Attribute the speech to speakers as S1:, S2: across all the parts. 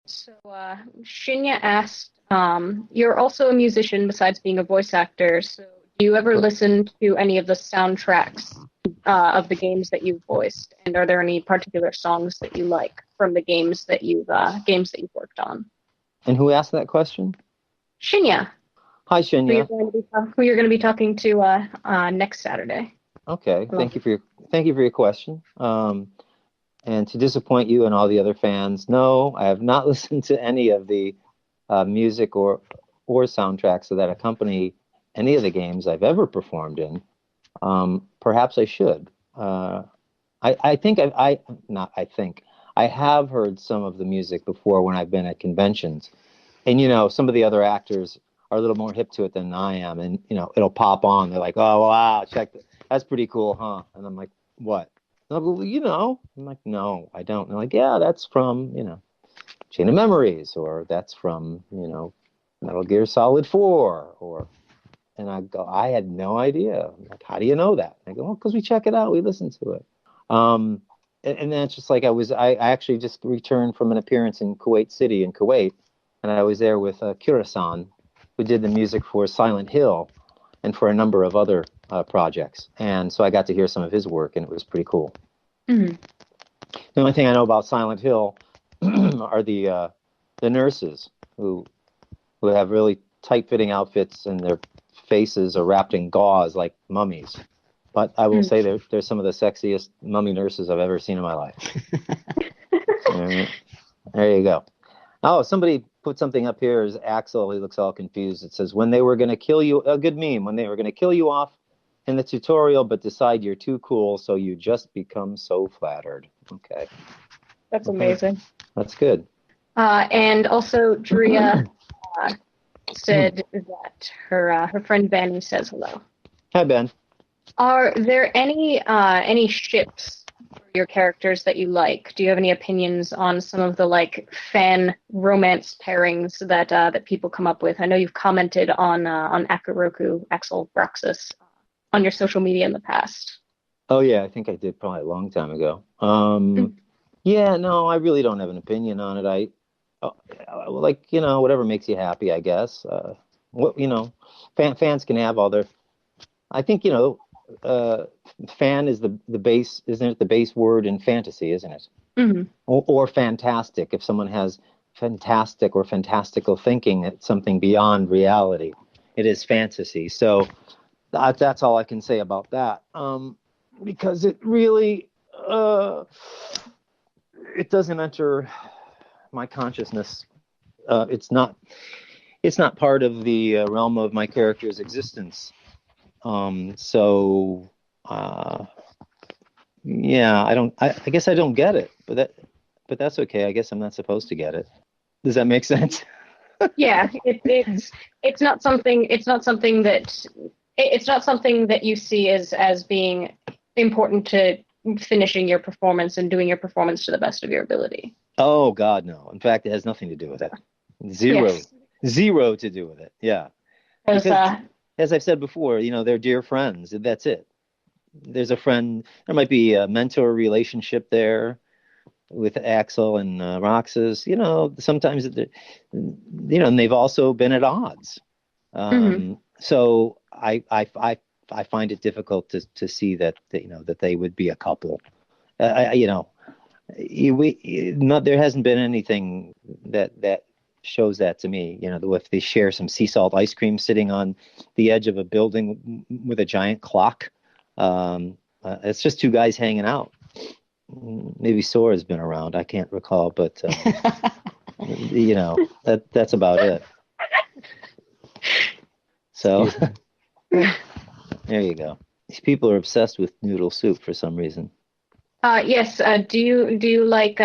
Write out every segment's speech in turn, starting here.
S1: So, Shinya asked, you're also a musician besides being a voice actor, so do you ever listen to any of the soundtracks of the games that you've voiced? And are there any particular songs that you like from the games that you've worked on?
S2: And who asked that question?
S1: Shinya,
S2: Hi,
S1: who
S2: Shinya.
S1: you're going to be talking to next Saturday.
S2: Okay, thank you for your question. And to disappoint you and all the other fans, no, I have not listened to any of the music or soundtracks that accompany any of the games I've ever performed in. Perhaps I should. I think I have heard some of the music before when I've been at conventions, and some of the other actors are a little more hip to it than I am, and it'll pop on. They're like, "Oh wow, that's pretty cool, huh?" And I'm like, "What?" And they'll go, I'm like, "No, I don't." And they're like, "Yeah, that's from Chain of Memories, or that's from Metal Gear Solid 4, or." And I go, I had no idea. I'm like, how do you know that? And I go, well, because we check it out, we listen to it. And then it's just like I actually just returned from an appearance in Kuwait City in Kuwait, and I was there with Kira-san, who did the music for Silent Hill and for a number of other projects. And so I got to hear some of his work, and it was pretty cool.
S1: Mm-hmm.
S2: The only thing I know about Silent Hill are the nurses who have really tight-fitting outfits, and their faces are wrapped in gauze like mummies. But I will say they're some of the sexiest mummy nurses I've ever seen in my life. Right. There you go. Oh, somebody put something up here as Axel. He looks all confused. It says, when they were going to kill you, a good meme, when they were going to kill you off in the tutorial, but decide you're too cool, so you just become so flattered. Okay.
S1: That's amazing.
S2: That's good.
S1: And also, Drea said that her friend Ben says hello.
S2: Hi, Ben.
S1: Are there any ships for your characters that you like? Do you have any opinions on some of the fan romance pairings that people come up with? I know you've commented on Akaroku, Axel, Roxas on your social media in the past.
S2: Oh yeah, I think I did probably a long time ago. Yeah, no, I really don't have an opinion on it. Whatever makes you happy, I guess. Fans can have all their. I think fan is the base, isn't it? The base word in fantasy, isn't it?
S1: Mm-hmm.
S2: Or fantastic. If someone has fantastic or fantastical thinking, it's something beyond reality. It is fantasy. So that's all I can say about that. Because it really it doesn't enter my consciousness. It's not part of the realm of my character's existence. Yeah, I guess I don't get it, but that's okay. I guess I'm not supposed to get it. Does that make sense?
S1: Yeah, it's not something that you see as being important to finishing your performance and doing your performance to the best of your ability.
S2: Oh God, no. In fact, it has nothing to do with it. Zero to do with it. Yeah. Because as I've said before, they're dear friends. That's it. There's a friend. There might be a mentor relationship there with Axel and Roxas. Sometimes, and they've also been at odds. So I find it difficult to see that they would be a couple. There hasn't been anything that shows that to me. If they share some sea salt ice cream sitting on the edge of a building with a giant clock, it's just two guys hanging out. Maybe Sora's been around. I can't recall, but that's about it. So there you go. These people are obsessed with noodle soup for some reason.
S1: Yes. Do you like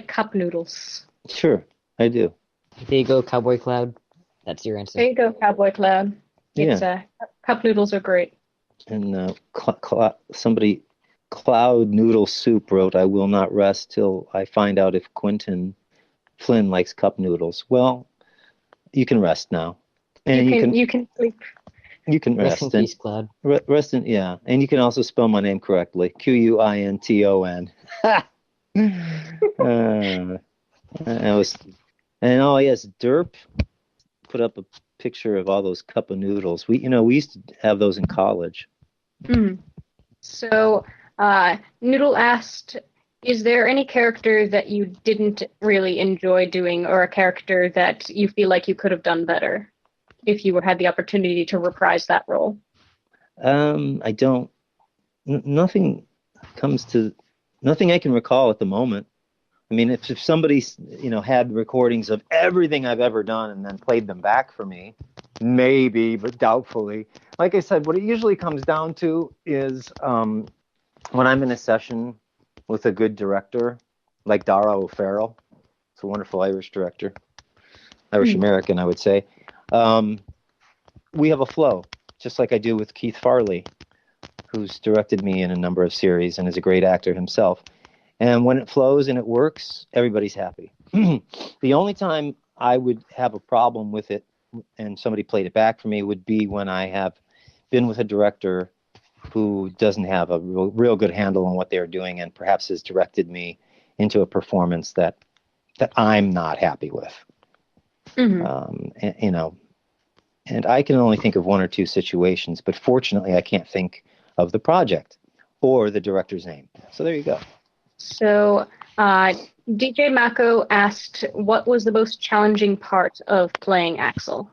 S1: cup noodles?
S2: Sure, I do.
S3: There you go, Cowboy Cloud. That's your answer.
S1: There you go, Cowboy Cloud. Cup noodles are great.
S2: And somebody, Cloud Noodle Soup, wrote, "I will not rest till I find out if Quinton Flynn likes cup noodles." Well, you can rest now. And
S1: you can sleep.
S2: You can rest
S3: in peace, Cloud.
S2: Rest in, yeah. And you can also spell my name correctly. Quinton. That was And oh yes, Derp put up a picture of all those cup of noodles. We used to have those in college.
S1: Mm. So, Noodle asked, is there any character that you didn't really enjoy doing, or a character that you feel like you could have done better if you had the opportunity to reprise that role?
S2: I don't. Nothing comes to. Nothing I can recall at the moment. I mean, if somebody had recordings of everything I've ever done and then played them back for me, maybe, but doubtfully. Like I said, what it usually comes down to is when I'm in a session with a good director, like Dara O'Farrell. It's a wonderful Irish director, Irish
S1: Mm.
S2: American, I would say. Um, we have a flow, just like I do with Keith Farley, who's directed me in a number of series and is a great actor himself. And when it flows and it works, everybody's happy. The only time I would have a problem with it and somebody played it back for me would be when I have been with a director who doesn't have a real good handle on what they're doing and perhaps has directed me into a performance that I'm not happy with.
S1: Hmm.
S2: And I can only think of one or two situations, but fortunately I can't think of the project or the director's name. So there you go.
S1: So, DJ Mako asked, what was the most challenging part of playing Axel?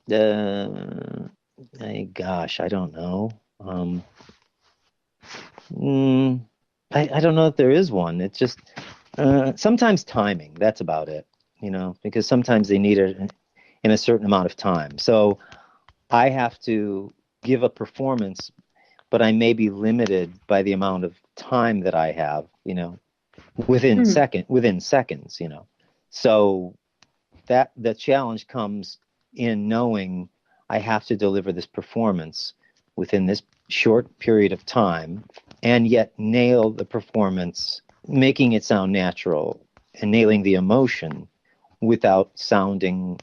S2: Gosh, I don't know. I don't know if there is one. It's just sometimes timing. That's about it, because sometimes they need it in a certain amount of time. So I have to give a performance, but I may be limited by the amount of time that I have, within seconds. So that the challenge comes in knowing I have to deliver this performance within this short period of time and yet nail the performance, making it sound natural and nailing the emotion without sounding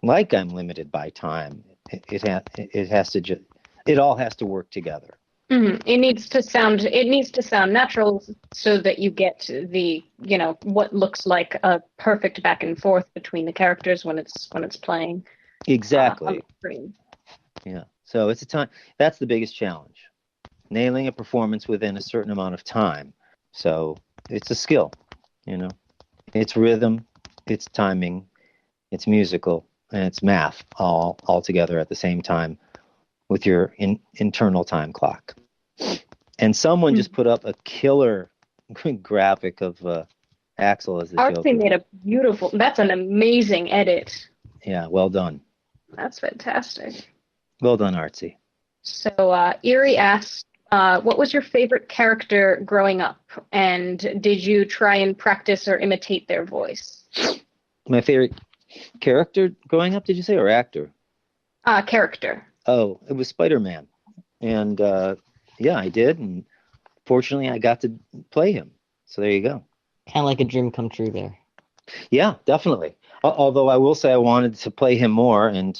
S2: like I'm limited by time. It all has to work together.
S1: It needs to sound natural so that you get what looks like a perfect back and forth between the characters when it's playing on the
S2: Exactly.
S1: screen.
S2: Yeah. So it's a time. That's the biggest challenge. Nailing a performance within a certain amount of time. So it's a skill, It's rhythm, it's timing, it's musical, and it's math all together at the same time with your internal time clock. And someone just put up a killer graphic of Axel as the
S1: Artsy
S2: Joker.
S1: made a beautiful. That's an amazing edit.
S2: Yeah, well done.
S1: That's fantastic.
S2: Well done, Artsy.
S1: So, Erie asked, what was your favorite character growing up? And did you try and practice or imitate their voice?
S2: My favorite character growing up, did you say, or actor?
S1: Character.
S2: Oh, it was Spiderman. And yeah, I did. And fortunately, I got to play him. So there you go.
S3: Kind of like a dream come true there.
S2: Yeah, definitely. Although I will say I wanted to play him more. And,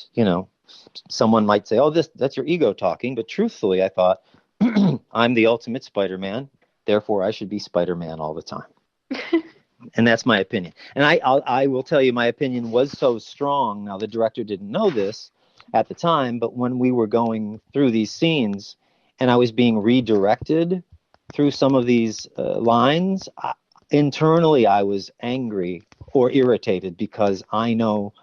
S2: someone might say, oh, that's your ego talking. But truthfully, I thought, I'm the ultimate Spider-Man. Therefore, I should be Spider-Man all the time. And that's my opinion. And I will tell you, my opinion was so strong. Now, the director didn't know this at the time, but when we were going through these scenes and I was being redirected through some of these lines, internally I was angry or irritated because I know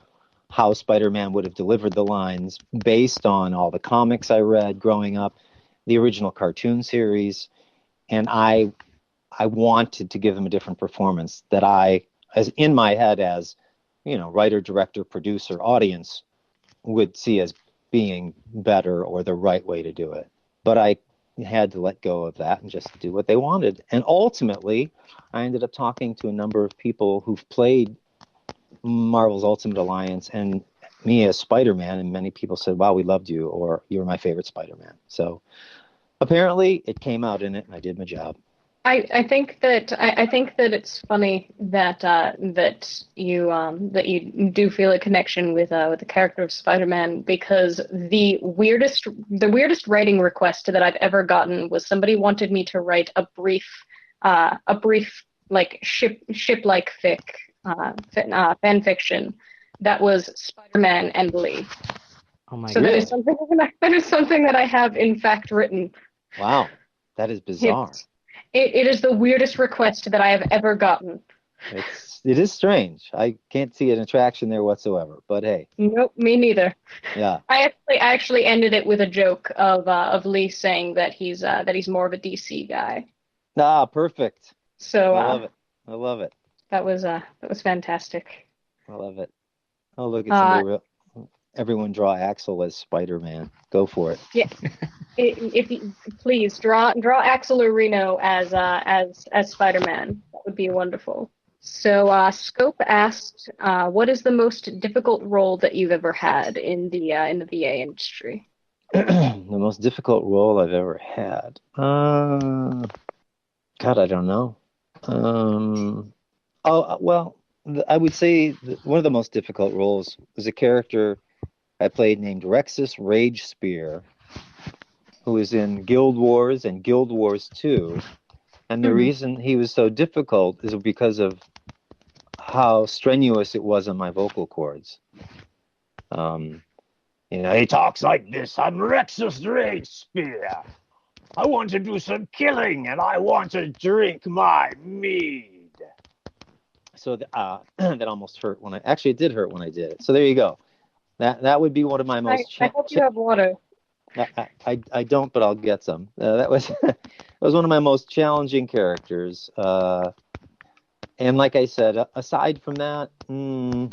S2: how Spider-Man would have delivered the lines based on all the comics I read growing up, the original cartoon series, and I wanted to give them a different performance that I, as in my head, as writer, director, producer, audience, would see as being better or the right way to do it. But I had to let go of that and just do what they wanted. And ultimately, I ended up talking to a number of people who've played Marvel's Ultimate Alliance and me as Spider-Man, and many people said, wow, we loved you, or you were my favorite Spider-Man. So apparently it came out in it and I did my job.
S1: I think that it's funny that that you do feel a connection with the character of Spider-Man, because the weirdest writing request that I've ever gotten was somebody wanted me to write a brief like ship like fic fan fiction that was Spider-Man and Lee.
S3: Oh my
S1: So
S3: god.
S1: that is something that is something that I have in fact written.
S2: Wow, that is bizarre.
S1: It is the weirdest request that I have ever gotten.
S2: It is strange. I can't see an attraction there whatsoever. But hey,
S1: Nope, me neither.
S2: yeah.
S1: I actually ended it with a joke of Lee saying that he's more of a DC guy.
S2: Ah, perfect.
S1: So
S2: I love it. I love it.
S1: that was fantastic.
S2: I love it. Oh, look at somebody
S1: Uh,
S2: real. Everyone draw Axel as Spider-Man. Go for it.
S1: yeah, if you please draw Axel or Reno as Spider-Man, that would be wonderful. So Scope asked, what is the most difficult role that you've ever had in the VA industry?
S2: The most difficult role I've ever had. God, I don't know. Well, I would say one of the most difficult roles was a character I played named Rexus Rage Spear, who was in Guild Wars and Guild Wars 2. And the reason he was so difficult is because of how strenuous it was on my vocal cords. He talks like this. I'm Rexus Rage Spear. I want to do some killing and I want to drink my mead. So that almost hurt when it did hurt when I did it. So there you go. That would be one of my most.
S1: I hope you have water.
S2: I don't, but I'll get some. That was that was one of my most challenging characters. And like I said, aside from that, only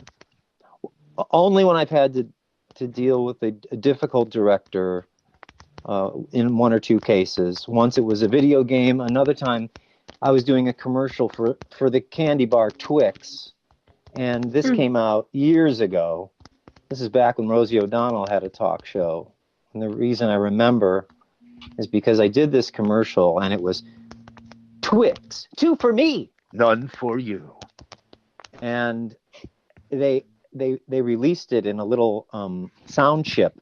S2: when I've had to deal with a difficult director. In one or two cases. Once it was a video game. Another time, I was doing a commercial for the candy bar Twix, and this came out years ago. This is back when Rosie O'Donnell had a talk show. And the reason I remember is because I did this commercial, and it was Twix, 2 for me, none for you. And they released it in a little sound chip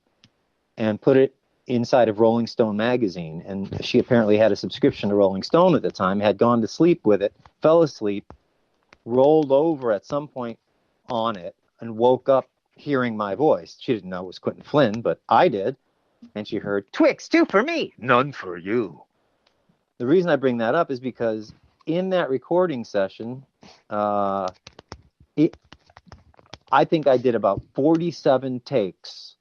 S2: and put it inside of Rolling Stone magazine. And she apparently had a subscription to Rolling Stone at the time, had gone to sleep with it, fell asleep, rolled over at some point on it, and woke up hearing my voice. She didn't know it was Quinton Flynn, but I did. And she heard, Twix, 2 for me, none for you. The reason I bring that up is because in that recording session, I think I did about 47 takes.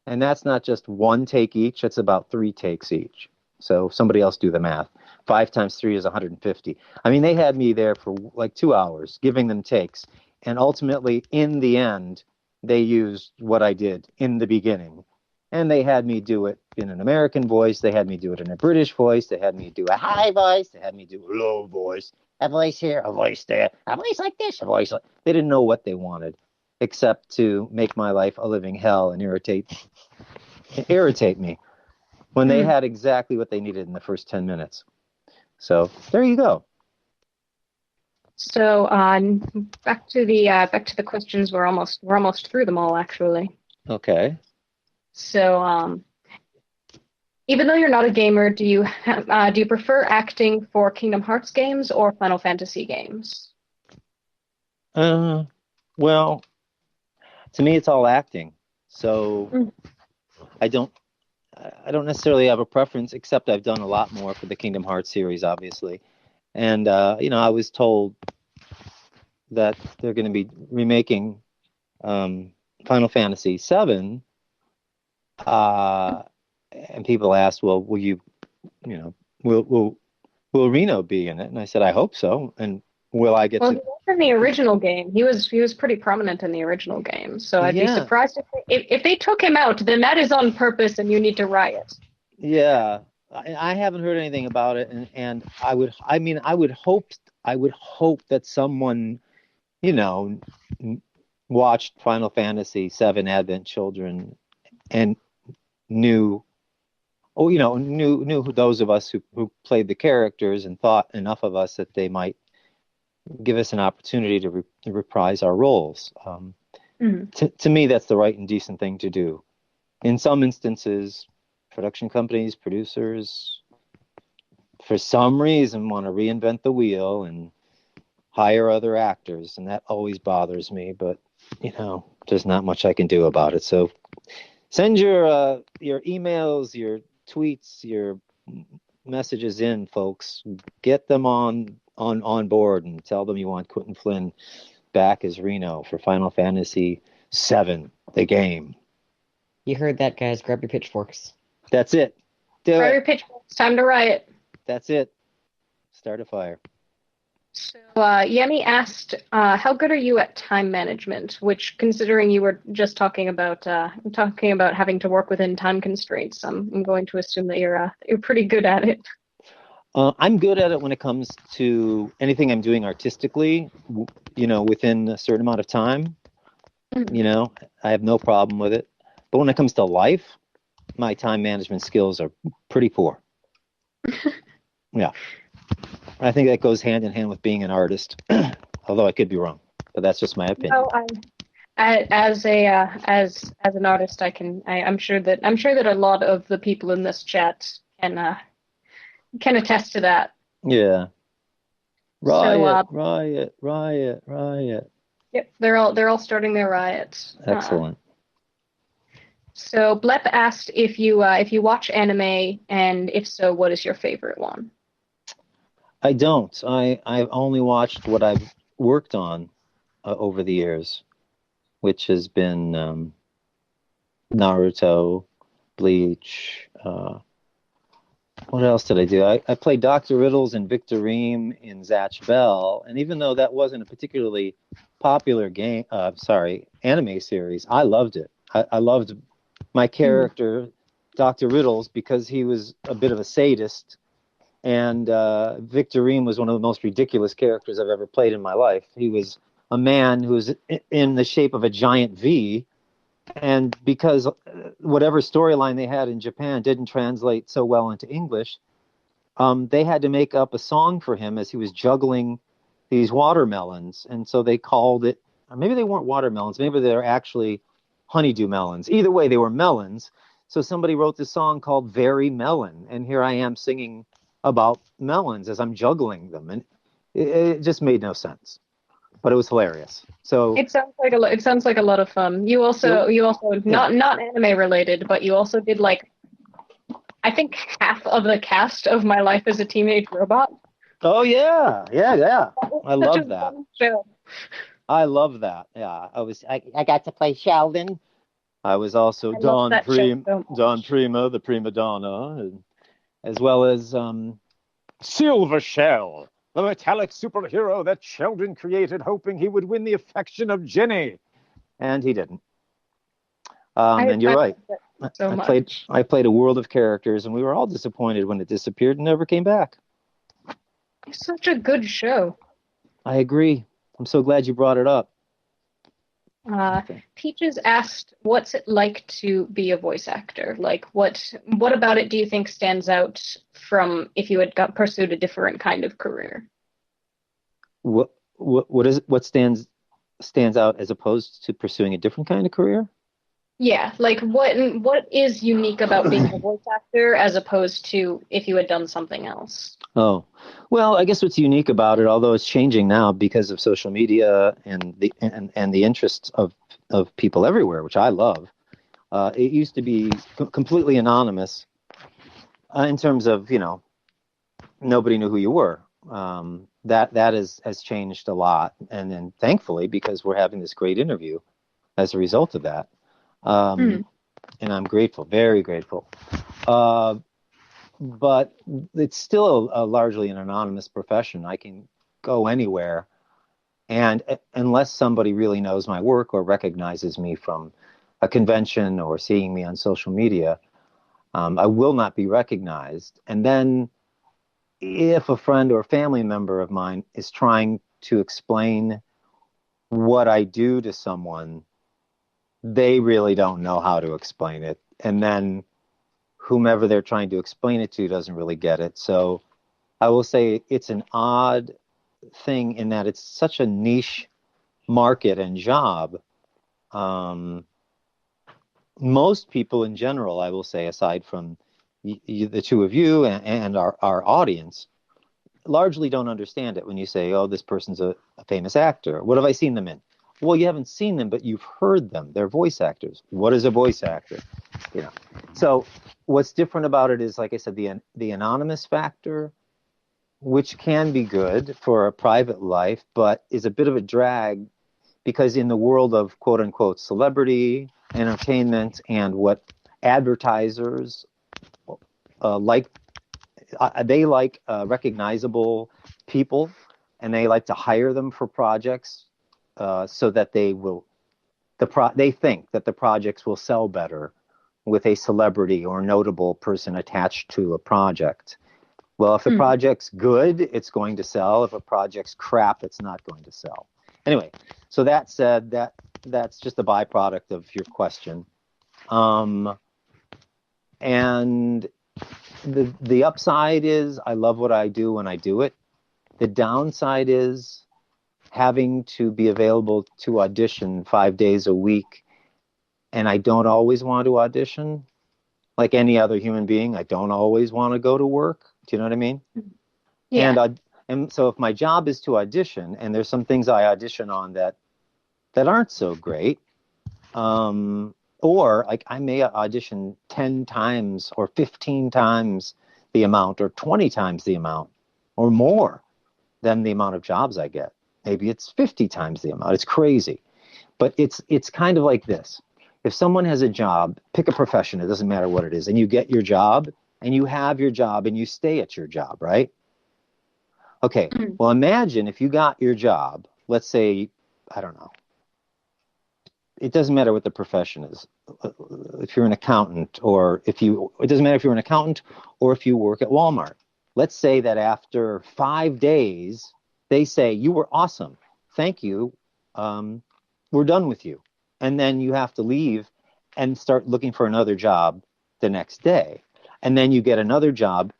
S2: And that's not just one take each, it's about 3 takes each. So somebody else do the math. 5 times 3 is 150. I mean, they had me there for like 2 hours giving them takes. And ultimately, in the end, they used what I did in the beginning. And they had me do it in an American voice. They had me do it in a British voice. They had me do a high voice. They had me do a low voice. A voice here, a voice there, a voice like this, a voice like... They didn't know what they wanted, except to make my life a living hell and irritate me when they had exactly what they needed in the first 10 minutes. So there you go.
S1: So back to the questions. We're almost through them all, actually.
S2: Okay.
S1: So even though you're not a gamer, do you prefer acting for Kingdom Hearts games or Final Fantasy games?
S2: Well, to me, it's all acting. So I don't necessarily have a preference, except I've done a lot more for the Kingdom Hearts series, obviously. And, I was told that they're going to be remaking Final Fantasy VII. And people asked, well, will Reno be in it? And I said, I hope so. And will I get
S1: Well,
S2: to...
S1: he was in the original game. He was pretty prominent in the original game. So I'd be surprised if they took him out. Then that is on purpose, and you need to riot.
S2: Yeah, I haven't heard anything about it, and I would hope that someone, watched Final Fantasy VII Advent Children and knew who those of us who played the characters and thought enough of us that they might give us an opportunity to reprise our roles. To me, that's the right and decent thing to do. In some instances, production companies, producers, for some reason, want to reinvent the wheel and hire other actors, and that always bothers me. But there's not much I can do about it. So send your emails, your tweets, your messages in, folks. Get them on board and tell them you want Quinton Flynn back as Reno for Final Fantasy VII, the game.
S3: You heard that, guys. Grab your pitchforks.
S2: That's it. Do
S1: Grab
S2: it.
S1: your pitchforks. Time to riot.
S2: That's it. Start a fire.
S1: So Yemi asked, "How good are you at time management?" Which, considering you were just talking about having to work within time constraints, I'm going to assume that you're pretty good at it.
S2: I'm good at it when it comes to anything I'm doing artistically, within a certain amount of time. I have no problem with it. But when it comes to life, my time management skills are pretty poor. Yeah. I think that goes hand in hand with being an artist, although I could be wrong, but that's just my opinion.
S1: No, as an artist, I'm sure that a lot of the people in this chat can attest to that.
S2: Yeah. Riot,
S1: So,
S2: riot.
S1: Yep, they're all starting their riots.
S2: Excellent.
S1: So Blep asked if you watch anime, and if so, what is your favorite one?
S2: I don't. I've only watched what I've worked on over the years, which has been Naruto, Bleach. What else did I do? I played Dr. Riddles and Victor Ream in Zatch Bell, and even though that wasn't a particularly popular anime series, I loved it. I loved my character, Dr. Riddles, because he was a bit of a sadist. And Victor Ream was one of the most ridiculous characters I've ever played in my life. He was a man who was in the shape of a giant V. And because whatever storyline they had in Japan didn't translate so well into English, they had to make up a song for him as he was juggling these watermelons. And so they called it, or maybe they weren't watermelons, maybe they're actually honeydew melons. Either way, they were melons. So somebody wrote this song called Very Melon. And here I am singing about melons as I'm juggling them, and it just made no sense, but it was hilarious. So
S1: it sounds like a lot of fun. You also not anime related, but you also did I think half of the cast of My Life as a Teenage Robot.
S2: Oh yeah. I love that.
S1: Show.
S2: I love that. Yeah, I got to play Sheldon. I was also Don Prima, the prima donna, and as well as Silver Shell, the metallic superhero that Sheldon created hoping he would win the affection of Jenny. And he didn't. And you're right. I played a world of characters, and we were all disappointed when it disappeared and never came back.
S1: It's such a good show.
S2: I agree. I'm so glad you brought it up.
S1: Peaches asked, "What's it like to be a voice actor? What about it do you think stands out from if you had pursued a different kind of career?"
S2: What stands out as opposed to pursuing a different kind of career?
S1: Yeah, what is unique about being a voice actor as opposed to if you had done something else?
S2: Oh, well, I guess what's unique about it, although it's changing now because of social media and the interests of people everywhere, which I love. It used to be completely anonymous in terms of, nobody knew who you were. That has changed a lot, and then thankfully, because we're having this great interview as a result of that. And I'm grateful, very grateful. But it's still a largely an anonymous profession. I can go anywhere, and unless somebody really knows my work or recognizes me from a convention or seeing me on social media, I will not be recognized. And then if a friend or family member of mine is trying to explain what I do to someone, they really don't know how to explain it. And then whomever they're trying to explain it to doesn't really get it. So I will say it's an odd thing in that it's such a niche market and job. Most people in general, I will say, aside from the two of you and our audience, largely don't understand it when you say, oh, this person's a famous actor. What have I seen them in? Well, you haven't seen them, but you've heard them. They're voice actors. What is a voice actor? You know. So what's different about it is, like I said, the anonymous factor, which can be good for a private life, but is a bit of a drag because in the world of quote unquote celebrity entertainment and what advertisers like, they like recognizable people, and they like to hire them for projects so that they think that the projects will sell better with a celebrity or notable person attached to a project. Well, if the project's good, it's going to sell. If a project's crap, it's not going to sell. Anyway, so that said, that's just a byproduct of your question. And the upside is I love what I do when I do it. The downside is having to be available to audition 5 days a week. And I don't always want to audition. Like any other human being, I don't always want to go to work. Do you know what I mean?
S1: Yeah.
S2: And so if my job is to audition, and there's some things I audition on that aren't so great, or like I may audition 10 times or 15 times the amount or 20 times the amount or more than the amount of jobs I get. Maybe it's 50 times the amount. It's crazy. But it's kind of like this. If someone has a job, pick a profession, it doesn't matter what it is, and you get your job and you have your job and you stay at your job, right? Okay, well, imagine if you got your job, let's say, I don't know, it doesn't matter what the profession is. If you're an accountant, it doesn't matter if you're an accountant or if you work at Walmart. Let's say that after 5 days, they say, you were awesome. Thank you. We're done with you. And then you have to leave and start looking for another job the next day. And then you get another job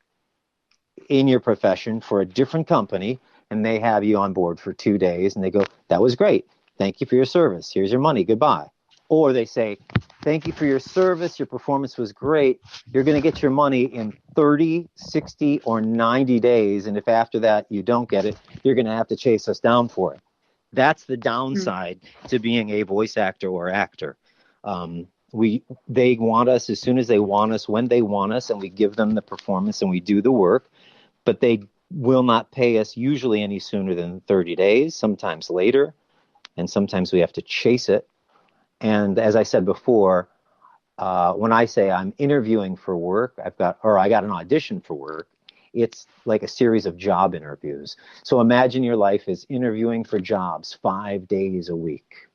S2: in your profession for a different company, and they have you on board for 2 days, and they go, that was great. Thank you for your service. Here's your money. Goodbye. Or they say, thank you for your service. Your performance was great. You're going to get your money in 30, 60, or 90 days. And if after that you don't get it, you're going to have to chase us down for it. That's the downside to being a voice actor or actor. They want us as soon as they want us, when they want us, and we give them the performance and we do the work, but they will not pay us usually any sooner than 30 days, sometimes later, and sometimes we have to chase it. And as I said before, when I say I'm interviewing for work, I got an audition for work, it's like a series of job interviews. So imagine your life is interviewing for jobs 5 days a week.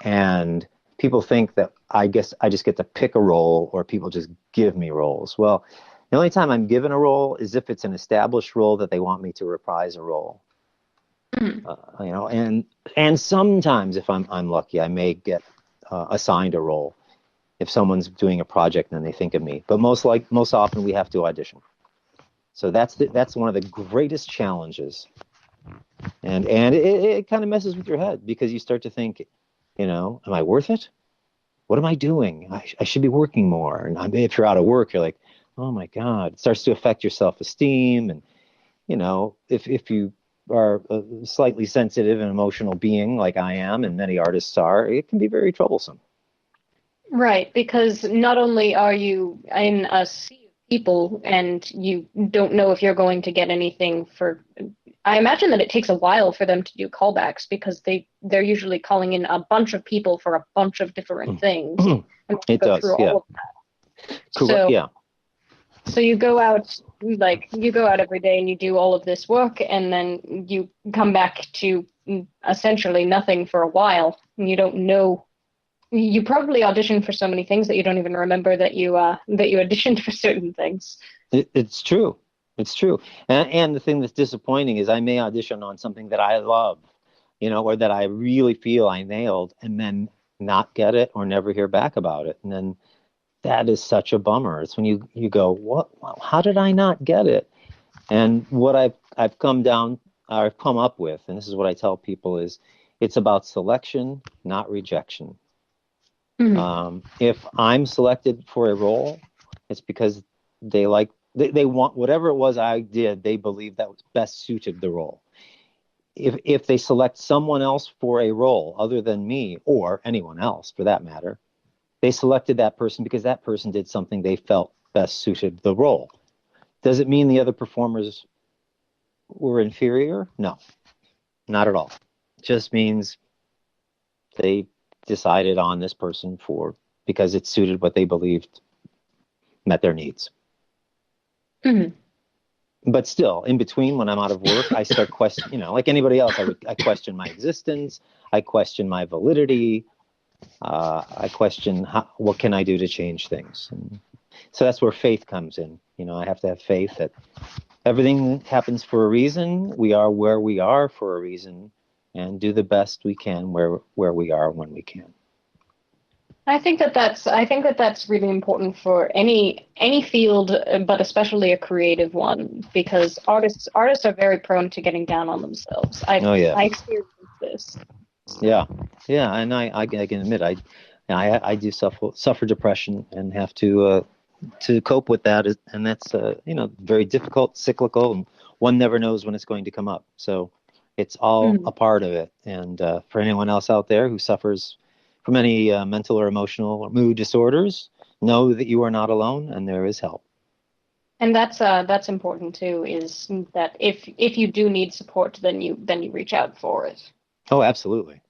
S2: And people think that I guess I just get to pick a role, or people just give me roles. Well, the only time I'm given a role is if it's an established role that they want me to reprise a role. And sometimes if I'm lucky, I may get assigned a role if someone's doing a project and they think of me. But most often we have to audition. So that's one of the greatest challenges, and it kind of messes with your head because you start to think, am I worth it? What am I doing? I should be working more. And if you're out of work, you're like, oh my God. It starts to affect your self-esteem, and if you are a slightly sensitive and emotional being like I am, and many artists are, it can be very troublesome.
S1: Right, because not only are you in a sea of people and you don't know if you're going to get anything for, I imagine that it takes a while for them to do callbacks because they're usually calling in a bunch of people for a bunch of different things. And
S2: It
S1: go
S2: does,
S1: through
S2: yeah.
S1: all of that.
S2: Correct, yeah.
S1: So you go out every day and you do all of this work, and then you come back to essentially nothing for a while, and you don't know. You probably auditioned for so many things that you don't even remember that you auditioned for certain things.
S2: It's true. It's true. And the thing that's disappointing is I may audition on something that I love, or that I really feel I nailed, and then not get it or never hear back about it. And then that is such a bummer. It's when you go, what? How did I not get it? And what I've come up with, and this is what I tell people, is it's about selection, not rejection. If I'm selected for a role, it's because they like They want whatever it was I did, they believe that was best suited the role. If they select someone else for a role other than me or anyone else for that matter, they selected that person because that person did something they felt best suited the role. Does it mean the other performers were inferior? No, not at all. It just means they decided on this person because it suited what they believed met their needs.
S1: Mhm.
S2: But still, in between, when I'm out of work, I start questioning, like anybody else, I question my existence. I question my validity. I question what can I do to change things. And so that's where faith comes in. I have to have faith that everything happens for a reason. We are where we are for a reason, and do the best we can where we are when we can.
S1: I think that's really important for any field, but especially a creative one, because artists are very prone to getting down on themselves.
S2: Oh yeah,
S1: I experienced this.
S2: yeah, and I can admit I do suffer depression and have to cope with that, and that's very difficult, cyclical, and one never knows when it's going to come up. So it's all a part of it. And for anyone else out there who suffers from any mental or emotional or mood disorders, know that you are not alone, and there is help.
S1: And that's important too. Is that if you do need support, then you reach out for it.
S2: Oh, absolutely.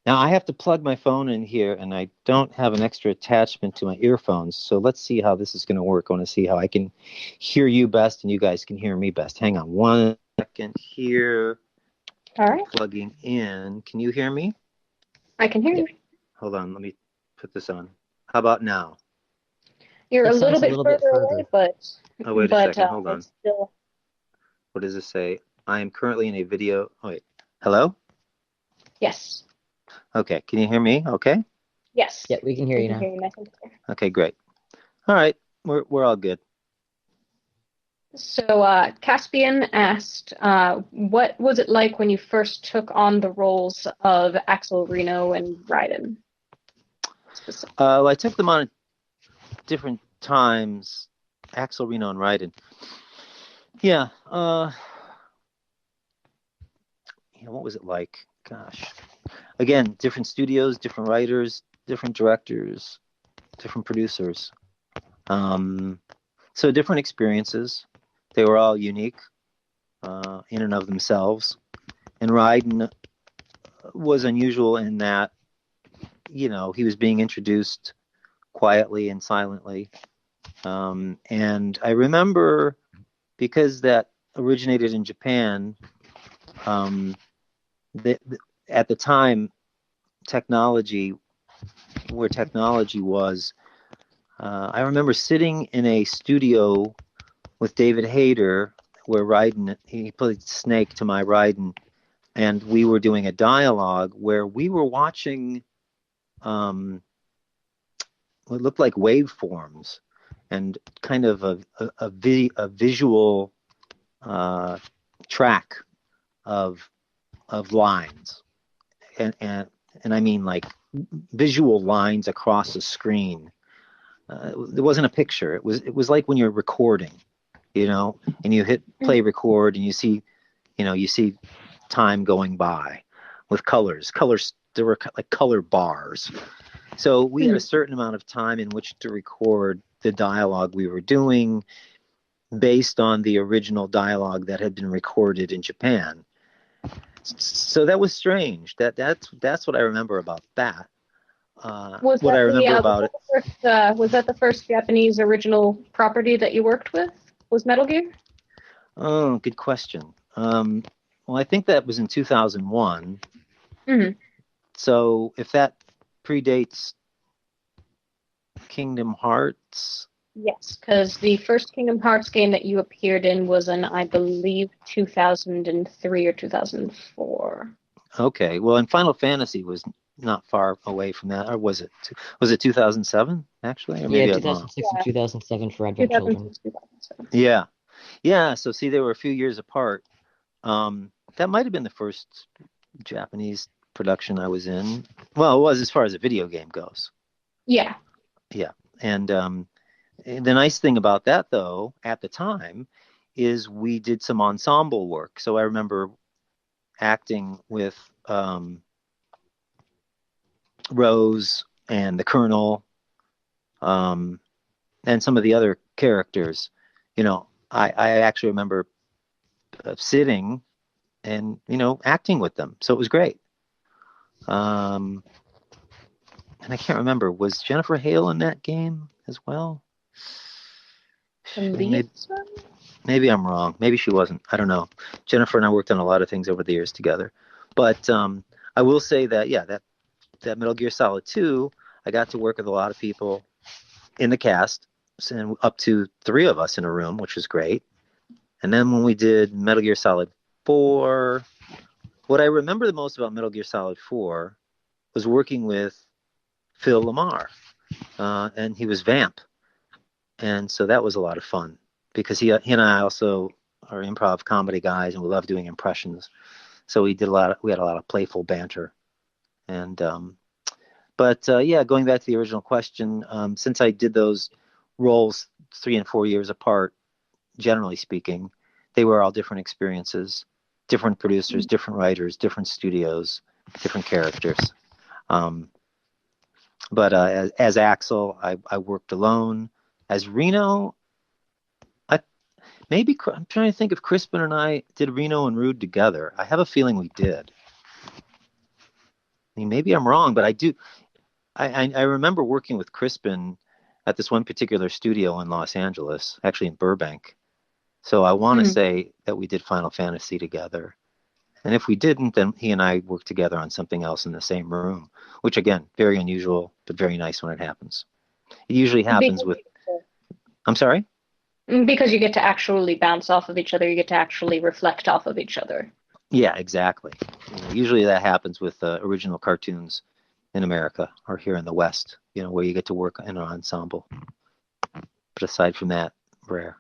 S2: Now I have to plug my phone in here, and I don't have an extra attachment to my earphones. So let's see how this is going to work. I want to see how I can hear you best, and you guys can hear me best. Hang on 1 second here.
S1: All right.
S2: Plugging in. Can you hear me?
S1: I can hear you.
S2: Hold on. Let me put this on. How about now?
S1: You're a little bit further away, but
S2: wait a second. Hold on.
S1: Still...
S2: What does it say? I am currently in a video. Oh, wait. Hello?
S1: Yes.
S2: Okay. Can you hear me? Okay.
S3: Yes. Yeah, we can hear you now.
S2: Okay, great. All right. We're all good.
S1: So Caspian asked, what was it like when you first took on the roles of Axel, Reno, and Raiden?
S2: I took them on at different times. Axel, Reno, and Raiden. Yeah. What was it like? Gosh. Again, different studios, different writers, different directors, different producers. So different experiences. They were all unique in and of themselves. And Raiden was unusual in that, he was being introduced quietly and silently. And I remember, because that originated in Japan, at the time, technology was, I remember sitting in a studio with David Hayter, where Raiden, he played Snake to my Raiden, and we were doing a dialogue where we were watching what looked like waveforms and kind of a visual track of lines, and I mean like visual lines across the screen. It wasn't a picture. It was like when you're recording, and you hit play record, and you see time going by with colors. There were like color bars. So we had a certain amount of time in which to record the dialogue we were doing based on the original dialogue that had been recorded in Japan. So that was strange. That's what I remember about that. Was
S1: that the first Japanese original property that you worked with? Was Metal Gear?
S2: Oh, good question. Well, I think that was in 2001.
S1: Mm-hmm.
S2: So if that predates Kingdom Hearts.
S1: Yes, because the first Kingdom Hearts game that you appeared in was in, I believe, 2003 or 2004.
S2: Okay, well, and Final Fantasy was not far away from that, or was it? Was it 2007 actually? Or maybe
S3: 2006 and 2007 for Advent Children.
S2: Yeah. So see, they were a few years apart. That might have been the first Japanese production I was in. Well, it was as far as a video game goes.
S1: Yeah.
S2: Yeah, and The nice thing about that, though, at the time, is we did some ensemble work. So I remember acting with Rose and the Colonel, and some of the other characters. I actually remember sitting and acting with them. So it was great. And I can't remember, was Jennifer Hale in that game as well? Maybe I'm wrong. Maybe she wasn't. I don't know. Jennifer and I worked on a lot of things over the years together. But I will say that, yeah, that Metal Gear Solid 2, I got to work with a lot of people in the cast, and up to 3 of us in a room, which was great. And then when we did Metal Gear Solid 4, what I remember the most about Metal Gear Solid 4 was working with Phil Lamar, and he was Vamp. And so that was a lot of fun because he and I also are improv comedy guys, and we love doing impressions. So we had a lot of playful banter. And yeah, going back to the original question, since I did those roles 3 and 4 years apart, generally speaking, they were all different experiences, different producers, different writers, different studios, different characters. But as Axel, I worked alone. As Reno, I'm trying to think if Crispin and I did Reno and Rude together. I have a feeling we did. I mean, maybe I'm wrong, but I do. I remember working with Crispin at this one particular studio in Los Angeles, actually in Burbank. So I want to say that we did Final Fantasy together. And if we didn't, then he and I worked together on something else in the same room, which, again, very unusual, but very nice when it happens. It usually happens with... I'm sorry?
S1: Because you get to actually bounce off of each other. You get to actually reflect off of each other.
S2: Yeah, exactly. Usually that happens with original cartoons in America or here in the West, where you get to work in an ensemble. But aside from that, rare.